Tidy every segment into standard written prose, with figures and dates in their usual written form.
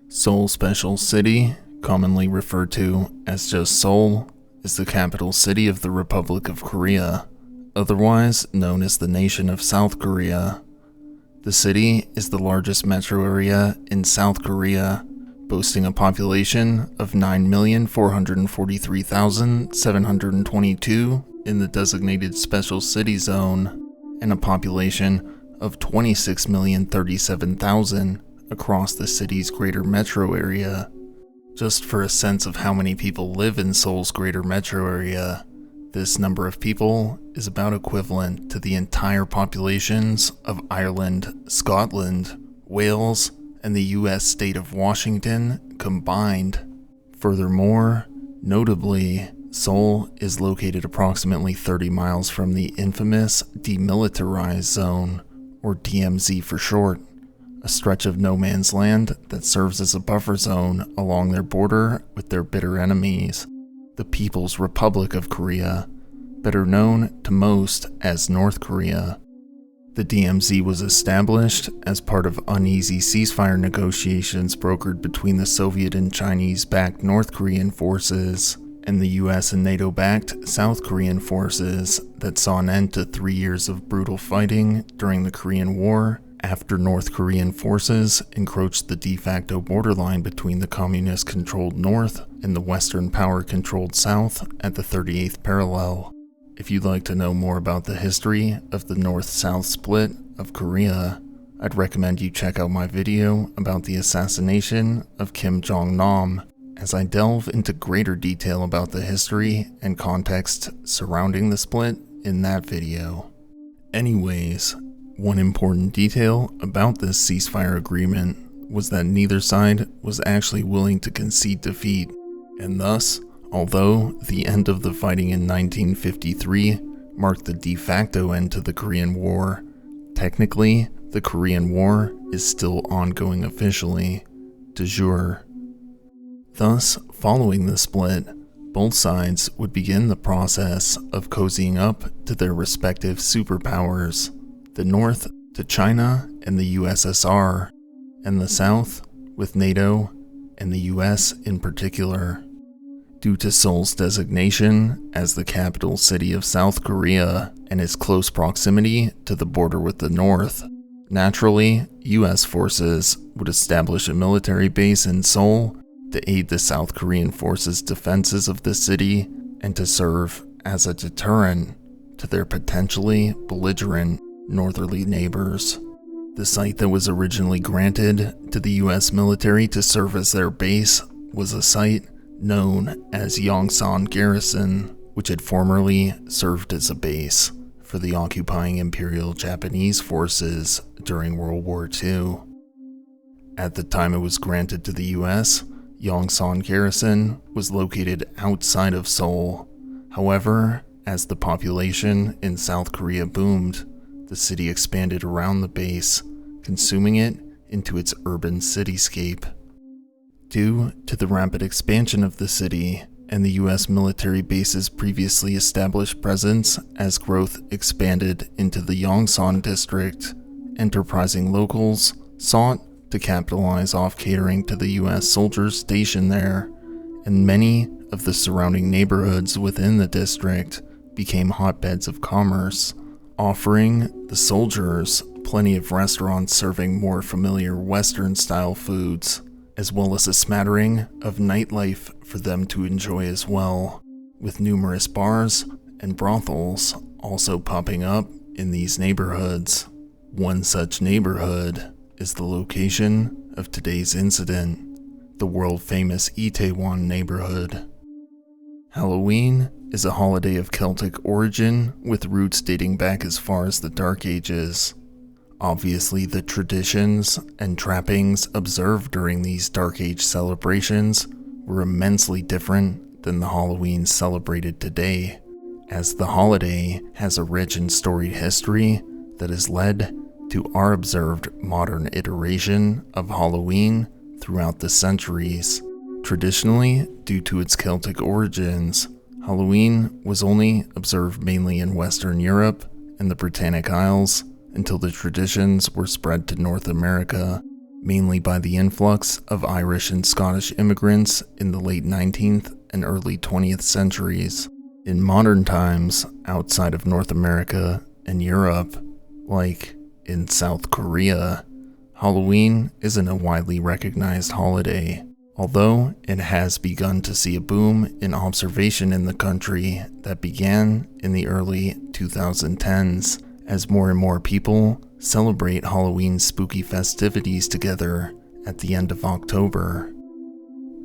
Seoul Special City, commonly referred to as just Seoul, is the capital city of the Republic of Korea, otherwise known as the nation of South Korea. The city is the largest metro area in South Korea, boasting a population of 9,443,722 in the designated Special City Zone, and a population of 26,037,000 across the city's greater metro area. Just for a sense of how many people live in Seoul's greater metro area, this number of people is about equivalent to the entire populations of Ireland, Scotland, Wales, and the US state of Washington combined. Furthermore, notably, Seoul is located approximately 30 miles from the infamous Demilitarized Zone, or DMZ for short, a stretch of no man's land that serves as a buffer zone along their border with their bitter enemies, the People's Republic of Korea, better known to most as North Korea. The DMZ was established as part of uneasy ceasefire negotiations brokered between the Soviet and Chinese-backed North Korean forces and the US and NATO-backed South Korean forces that saw an end to 3 years of brutal fighting during the Korean War after North Korean forces encroached the de facto borderline between the communist-controlled North and the Western power-controlled South at the 38th parallel. If you'd like to know more about the history of the North-South split of Korea, I'd recommend you check out my video about the assassination of Kim Jong-nam, as I delve into greater detail about the history and context surrounding the split in that video. Anyways, one important detail about this ceasefire agreement was that neither side was actually willing to concede defeat, and thus, although the end of the fighting in 1953 marked the de facto end to the Korean War, technically, the Korean War is still ongoing officially, de jure. Thus, following the split, both sides would begin the process of cozying up to their respective superpowers, the North to China and the USSR, and the South with NATO and the US in particular. Due to Seoul's designation as the capital city of South Korea and its close proximity to the border with the North, naturally, US forces would establish a military base in Seoul to aid the South Korean forces' defenses of the city and to serve as a deterrent to their potentially belligerent northerly neighbors. The site that was originally granted to the US military to serve as their base was a site known as Yongsan Garrison, which had formerly served as a base for the occupying Imperial Japanese forces during World War II. At the time it was granted to the US, Yongsan Garrison was located outside of Seoul. However, as the population in South Korea boomed, the city expanded around the base, consuming it into its urban cityscape. Due to the rapid expansion of the city and the US military base's previously established presence as growth expanded into the Yongsan district, enterprising locals sought to capitalize off catering to the US soldiers stationed there, and many of the surrounding neighborhoods within the district became hotbeds of commerce, offering the soldiers plenty of restaurants serving more familiar Western-style foods, as well as a smattering of nightlife for them to enjoy as well, with numerous bars and brothels also popping up in these neighborhoods. One such neighborhood is the location of today's incident, the world-famous Itaewon neighborhood. Halloween is a holiday of Celtic origin with roots dating back as far as the Dark Ages. Obviously, the traditions and trappings observed during these Dark Age celebrations were immensely different than the Halloween celebrated today, as the holiday has a rich and storied history that has led to our observed modern iteration of Halloween throughout the centuries. Traditionally, due to its Celtic origins, Halloween was only observed mainly in Western Europe and the Britannic Isles until the traditions were spread to North America, mainly by the influx of Irish and Scottish immigrants in the late 19th and early 20th centuries. In modern times, outside of North America and Europe, like in South Korea, Halloween isn't a widely recognized holiday, although it has begun to see a boom in observation in the country that began in the early 2010s as more and more people celebrate Halloween spooky festivities together at the end of October.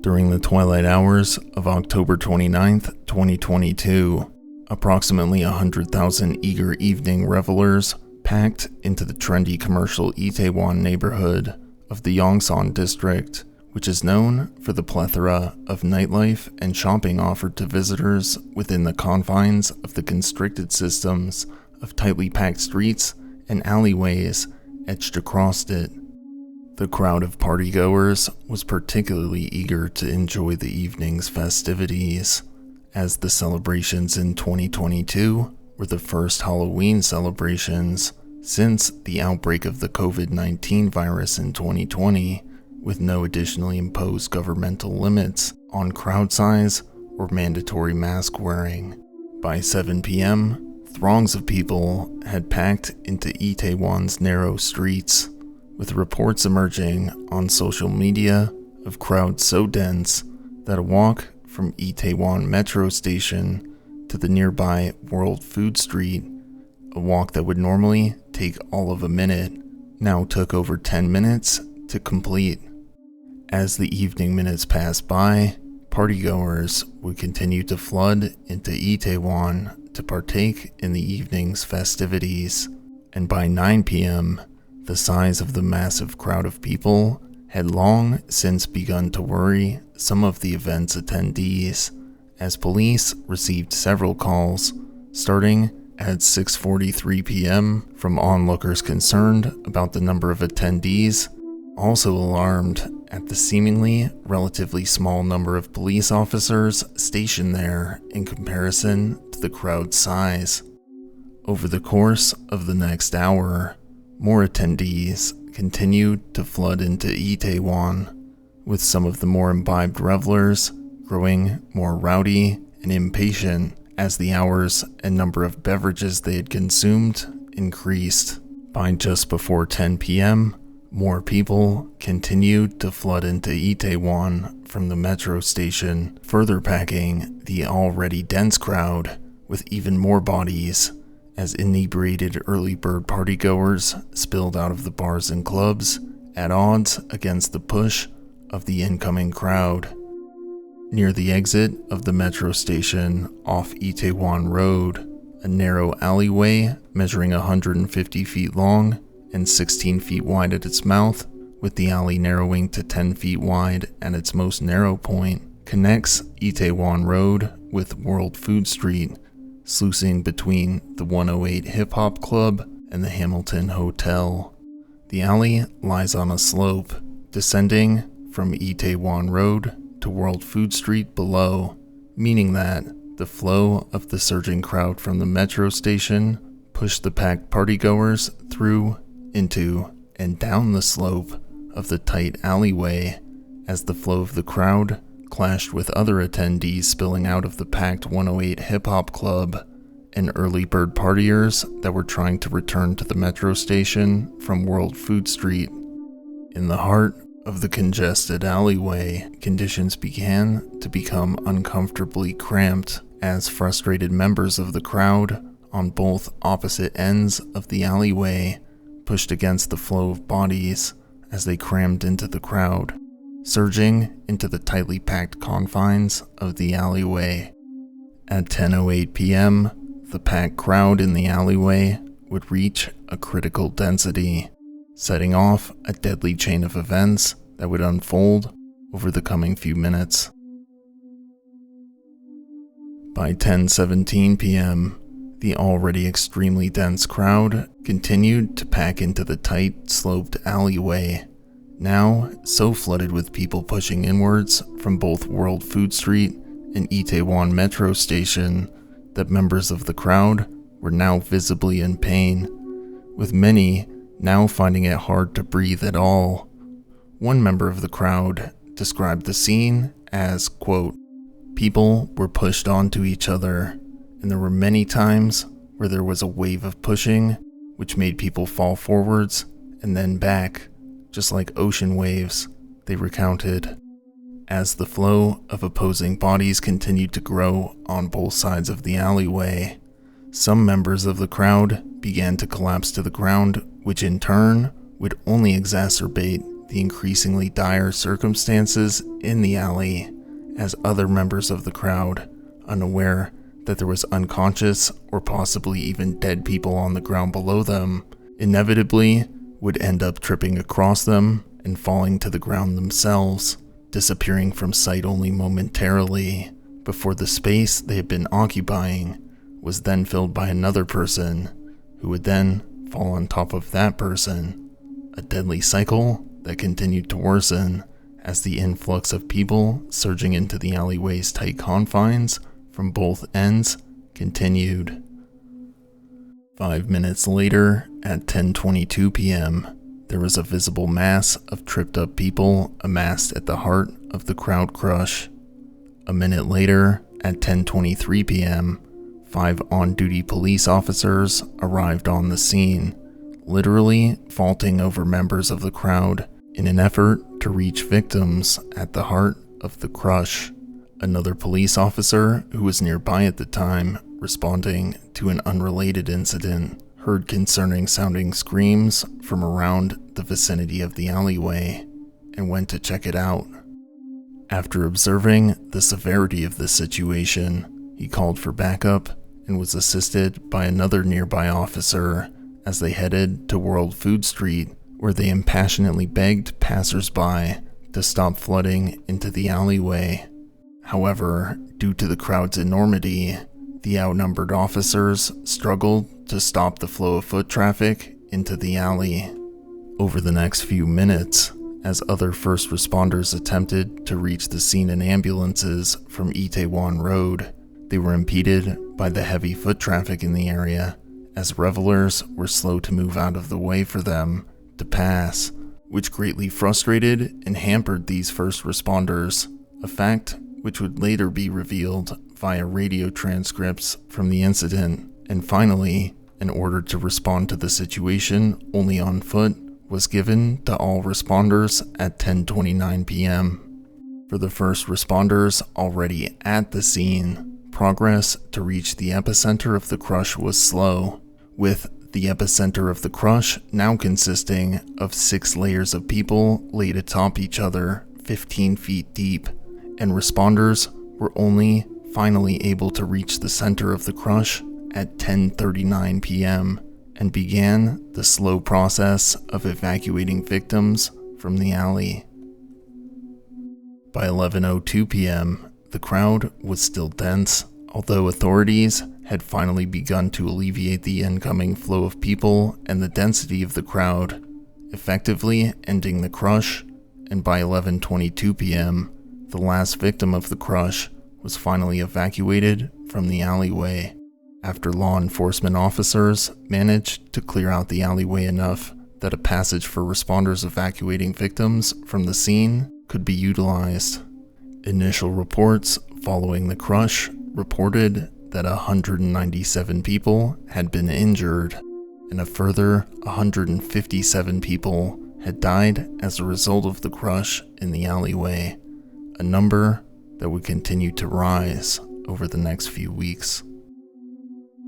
During the twilight hours of October 29th, 2022, approximately 100,000 eager evening revelers packed into the trendy commercial Itaewon neighborhood of the Yongsan district, which is known for the plethora of nightlife and shopping offered to visitors within the confines of the constricted systems of tightly packed streets and alleyways etched across it. The crowd of partygoers was particularly eager to enjoy the evening's festivities, as the celebrations in 2022 were the first Halloween celebrations since the outbreak of the COVID-19 virus in 2020, with no additionally imposed governmental limits on crowd size or mandatory mask wearing. By 7 p.m., throngs of people had packed into Itaewon's narrow streets, with reports emerging on social media of crowds so dense that a walk from Itaewon Metro Station to the nearby World Food Street, a walk that would normally take all of a minute, now took over 10 minutes to complete. As the evening minutes passed by, partygoers would continue to flood into Itaewon to partake in the evening's festivities, and by 9 p.m., the size of the massive crowd of people had long since begun to worry some of the event's attendees, as police received several calls, starting at 6:43 p.m. from onlookers concerned about the number of attendees, also alarmed at the seemingly relatively small number of police officers stationed there in comparison to the crowd's size. Over the course of the next hour, more attendees continued to flood into Itaewon, with some of the more imbibed revelers growing more rowdy and impatient as the hours and number of beverages they had consumed increased. By just before 10 p.m., more people continued to flood into Itaewon from the metro station, further packing the already dense crowd with even more bodies, as inebriated early bird partygoers spilled out of the bars and clubs at odds against the push of the incoming crowd. Near the exit of the metro station off Itaewon Road, a narrow alleyway measuring 150 feet long and 16 feet wide at its mouth, with the alley narrowing to 10 feet wide at its most narrow point, connects Itaewon Road with World Food Street, sluicing between the 108 Hip Hop Club and the Hamilton Hotel. The alley lies on a slope, descending from Itaewon Road to World Food Street below, meaning that the flow of the surging crowd from the metro station pushed the packed partygoers through, into, and down the slope of the tight alleyway, as the flow of the crowd clashed with other attendees spilling out of the packed 108 Hip Hop Club and early bird partiers that were trying to return to the metro station from World Food Street. In the heart of the congested alleyway, conditions began to become uncomfortably cramped as frustrated members of the crowd on both opposite ends of the alleyway pushed against the flow of bodies as they crammed into the crowd, surging into the tightly packed confines of the alleyway. At 10:08 p.m., the packed crowd in the alleyway would reach a critical density, setting off a deadly chain of events that would unfold over the coming few minutes. By 10:17 p.m., the already extremely dense crowd continued to pack into the tight, sloped alleyway, now so flooded with people pushing inwards from both World Food Street and Itaewon Metro Station that members of the crowd were now visibly in pain, with many now finding it hard to breathe at all, One member of the crowd described the scene as, quote, "People were pushed onto each other, and there were many times where there was a wave of pushing, which made people fall forwards and then back, just like ocean waves," they recounted. As the flow of opposing bodies continued to grow on both sides of the alleyway, some members of the crowd began to collapse to the ground, which in turn would only exacerbate the increasingly dire circumstances in the alley, as other members of the crowd, unaware that there was unconscious or possibly even dead people on the ground below them, inevitably would end up tripping across them and falling to the ground themselves, disappearing from sight only momentarily, before the space they had been occupying was then filled by another person, who would then fall on top of that person, a deadly cycle that continued to worsen as the influx of people surging into the alleyway's tight confines from both ends continued. 5 minutes later, at 10:22 p.m., there was a visible mass of tripped up people amassed at the heart of the crowd crush. A minute later, at 10:23 p.m., 5 on-duty police officers arrived on the scene, literally vaulting over members of the crowd in an effort to reach victims at the heart of the crush. Another police officer who was nearby at the time, responding to an unrelated incident, heard concerning sounding screams from around the vicinity of the alleyway and went to check it out. After observing the severity of the situation, he called for backup and was assisted by another nearby officer as they headed to World Food Street, where they impassionately begged passersby to stop flooding into the alleyway. However, due to the crowd's enormity, the outnumbered officers struggled to stop the flow of foot traffic into the alley. Over the next few minutes, as other first responders attempted to reach the scene in ambulances from Itaewon Road, they were impeded by the heavy foot traffic in the area, as revelers were slow to move out of the way for them to pass, which greatly frustrated and hampered these first responders, a fact which would later be revealed via radio transcripts from the incident. And finally, an order to respond to the situation only on foot was given to all responders at 10:29 p.m. For the first responders already at the scene, progress to reach the epicenter of the crush was slow, with the epicenter of the crush now consisting of 6 layers of people laid atop each other 15 feet deep, and responders were only finally able to reach the center of the crush at 10:39 p.m. and began the slow process of evacuating victims from the alley. By 11:02 p.m., the crowd was still dense, although authorities had finally begun to alleviate the incoming flow of people and the density of the crowd, effectively ending the crush, and by 11:22 p.m., the last victim of the crush was finally evacuated from the alleyway, after law enforcement officers managed to clear out the alleyway enough that a passage for responders evacuating victims from the scene could be utilized. Initial reports following the crush reported that 197 people had been injured, and a further 157 people had died as a result of the crush in the alleyway, a number that would continue to rise over the next few weeks.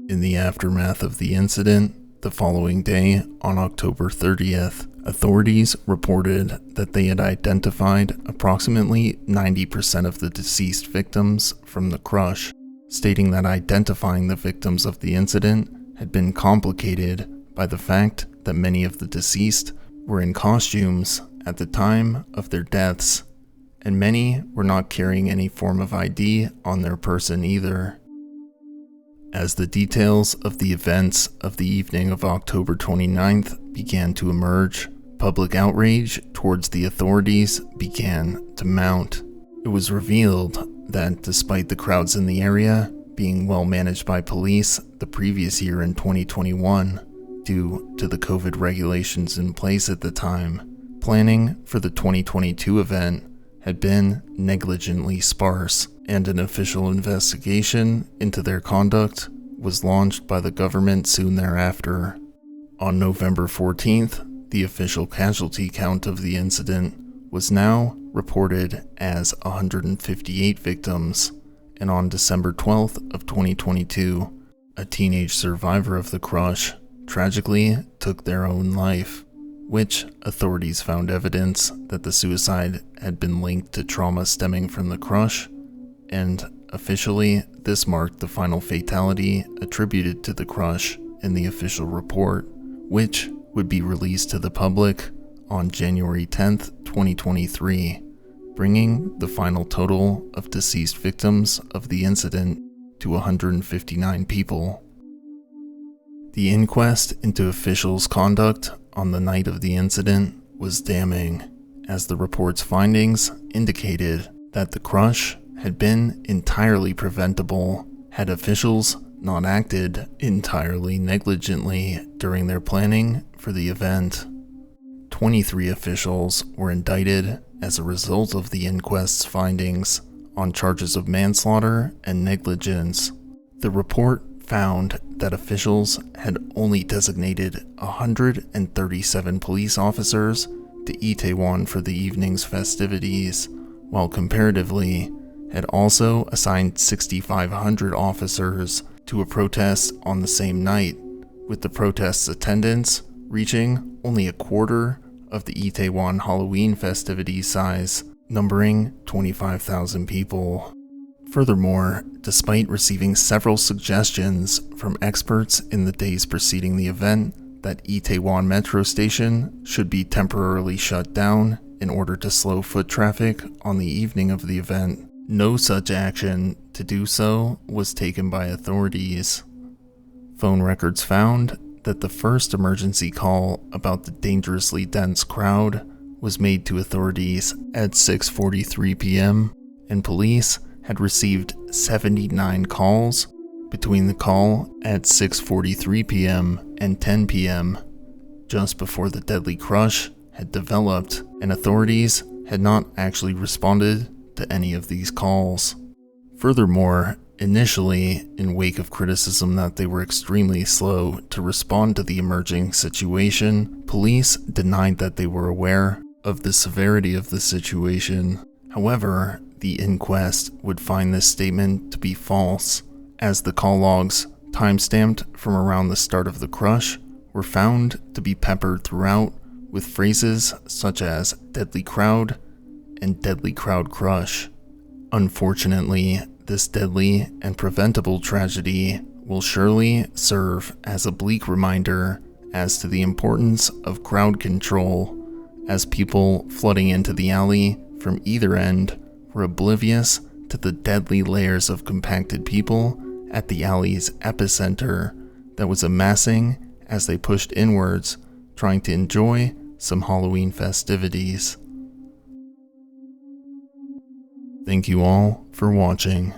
In the aftermath of the incident, the following day, on October 30th, authorities reported that they had identified approximately 90% of the deceased victims from the crush, stating that identifying the victims of the incident had been complicated by the fact that many of the deceased were in costumes at the time of their deaths, and many were not carrying any form of ID on their person either. As the details of the events of the evening of October 29th began to emerge, public outrage towards the authorities began to mount. It was revealed that despite the crowds in the area being well managed by police the previous year in 2021, due to the COVID regulations in place at the time, planning for the 2022 event had been negligently sparse, and an official investigation into their conduct was launched by the government soon thereafter. On November 14th, the official casualty count of the incident was now reported as 158 victims, and on December 12th of 2022, a teenage survivor of the crush tragically took their own life, which authorities found evidence that the suicide had been linked to trauma stemming from the crush, and officially this marked the final fatality attributed to the crush in the official report, which would be released to the public on January 10th, 2023, bringing the final total of deceased victims of the incident to 159 people. The inquest into officials' conduct on the night of the incident was damning, as the report's findings indicated that the crush had been entirely preventable had officials not acted entirely negligently during their planning for the event. 23 officials were indicted as a result of the inquest's findings on charges of manslaughter and negligence. The report found that officials had only designated 137 police officers to Itaewon for the evening's festivities, while comparatively had also assigned 6,500 officers to a protest on the same night, with the protest's attendance reaching only a quarter of the Itaewon Halloween festivities size, numbering 25,000 people. Furthermore, despite receiving several suggestions from experts in the days preceding the event that Itaewon Metro Station should be temporarily shut down in order to slow foot traffic on the evening of the event, no such action to do so was taken by authorities. Phone records found that the first emergency call about the dangerously dense crowd was made to authorities at 6:43 p.m., and police had received 79 calls between the call at 6:43 p.m. and 10 p.m., just before the deadly crush had developed, and authorities had not actually responded to any of these calls. Furthermore, initially, in wake of criticism that they were extremely slow to respond to the emerging situation, police denied that they were aware of the severity of the situation. However, the inquest would find this statement to be false, as the call logs, timestamped from around the start of the crush, were found to be peppered throughout with phrases such as "deadly crowd" and "deadly crowd crush." Unfortunately, this deadly and preventable tragedy will surely serve as a bleak reminder as to the importance of crowd control, as people flooding into the alley from either end were oblivious to the deadly layers of compacted people at the alley's epicenter that was amassing as they pushed inwards, trying to enjoy some Halloween festivities. Thank you all for watching.